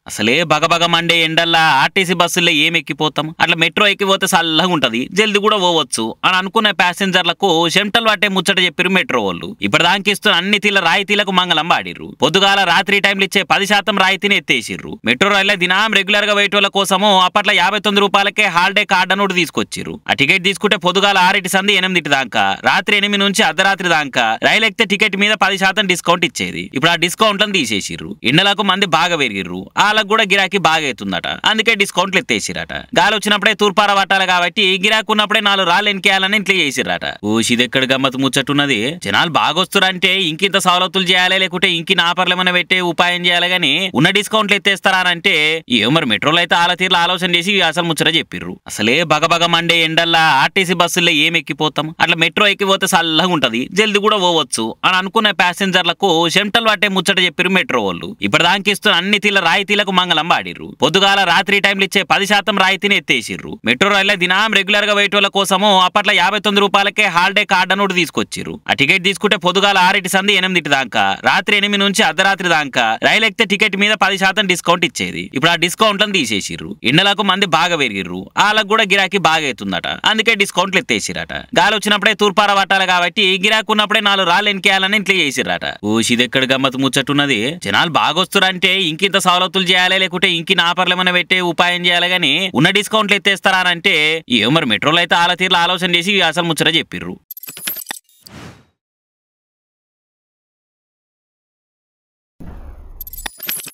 అసలే బగబగ Monday ఎండల్లా RTC బస్సుల్లో ఏం ఎక్కిపోతాం అట్లా మెట్రో ఎక్కిపోతే చల్లగా ఉంటది జల్ది కూడా పోవచ్చు అని అనుకునే ప్యాసింజర్లకు చెమటలు పట్టే ముచ్చట చెప్పిరు మెట్రో వాళ్ళు ఇప్పటిదానికి ఇస్తున్న అన్ని తీల రాయితీలకు మంగళం పాడిర్రు పొద్దుగాల రాత్రి టైంలో ఇచ్చే 10% రాయితీని ఎత్తేసిర్రు మెట్రో రైల్లో దినం రెగ్యులర్ గా వెయిట్ వాళ్ళ కోసము అప్పట్లో 59 రూపాయలకే హాలిడే కార్డు అని తీసుకొచ్చిర్రు ఆ టికెట్ తీసుకుంటే పొద్దుగాల 6 సంది 8 దాకా రాత్రి 8 నుంచి అర్ధరాత్రి దాకా రైలు ఎక్కితే టికెట్ మీద 10% డిస్కౌంట్ ఇచ్చేది ఇప్పుడు ఆ డిస్కౌంట్లను తీసేసిర్రు ఎండలకు మంది బాగా పెరిగిర్రు వాళ్ళకు కూడా గిరాకీ బాగా అవుతుందట అందుకే డిస్కౌంట్లు ఎత్తేసిరట గాలి వచ్చినప్పుడే తూర్పార పట్టాలి కాబట్టి గిరాకీ ఉన్నప్పుడే 4 రాళ్ళు ఎన్కేయాలని ఇంట్లో చేసిరట ఓషిదెక్కడ గమ్మత్ ముచ్చట్టున్నది జనాలు బాగా వస్తురంటే ఇంకింత సవలతులు చేయాలి లేకుంటే ఇంకిన ఆఫర్లు ఏమైనా పెట్టే ఉపాయం చేయాలి గానీ ఉన్న డిస్కౌంట్లు ఎత్తేస్తారా అంటే ఏమో మరి మెట్రోలో అయితే ఆల తీర్లు ఆలోచన చేసి అసలు ముచ్చట చెప్పిర్రు అసలే బగబగ మండే ఎండల్లా ఆర్టీసీ బస్సుల్లో ఏం ఎక్కిపోతాం అట్లా మెట్రో ఎక్కిపోతే చల్లగా ఉంటది జల్ది కూడా పోవచ్చు అని అనుకునే ప్యాసింజర్లకు చెమటలు పట్టే ముచ్చట చెప్పిర్రు మెట్రో వాళ్ళు ఇప్పటిదానికి ఇస్తున్న అన్ని తీల రాయితీలకు మంగళం పాడిర్రు పొద్దుగాల రాత్రి టైంలో ఇచ్చే 10% రాయితీని ఎత్తేసిర్రు మెట్రో రైల్లో దినం రెగ్యులర్ గా వెయిట్ వాళ్ళ కోసము అప్పట్లో 59 రూపాయలకే హాలిడే కార్డు అని తీసుకొచ్చిర్రు ఆ టికెట్ తీసుకుంటే పొద్దుగాల 6 సంది 8 దాకా రాత్రి 8 నుంచి అర్ధరాత్రి దాకా రైలు ఎక్కితే టికెట్ మీద 10% డిస్కౌంట్ ఇచ్చేది ఇప్పుడు ఆ డిస్కౌంట్లను తీసేసిర్రు ఎండలకు మంది బాగా పెరిగిర్రు వాళ్ళకు కూడా గిరాకీ బాగా అవుతుందట అందుకే డిస్కౌంట్లు ఎత్తేసిరట గాలి వచ్చినప్పుడే తూర్పార పట్టాలి కాబట్టి గిరాకీ ఉన్నప్పుడే 4 రాళ్ళు ఎన్కేయాలని ఇంట్లో చేసిరట ఓషిదెక్కడ గమ్మత్ ముచ్చట్టున్నది జనాలు బాగా వస్తురంటే ఇంకింత సవలతులు చేయాలి లేకుంటే ఇంకిన ఆఫర్లు ఏమైనా పెట్టే ఉపాయం చేయాలి గానీ ఉన్న డిస్కౌంట్లు ఎత్తేస్తారా అంటే ఏమో మరి మెట్రోలో అయితే ఆల తీర్లు ఆలోచన చేసి అసలు ముచ్చట చెప్పిర్రు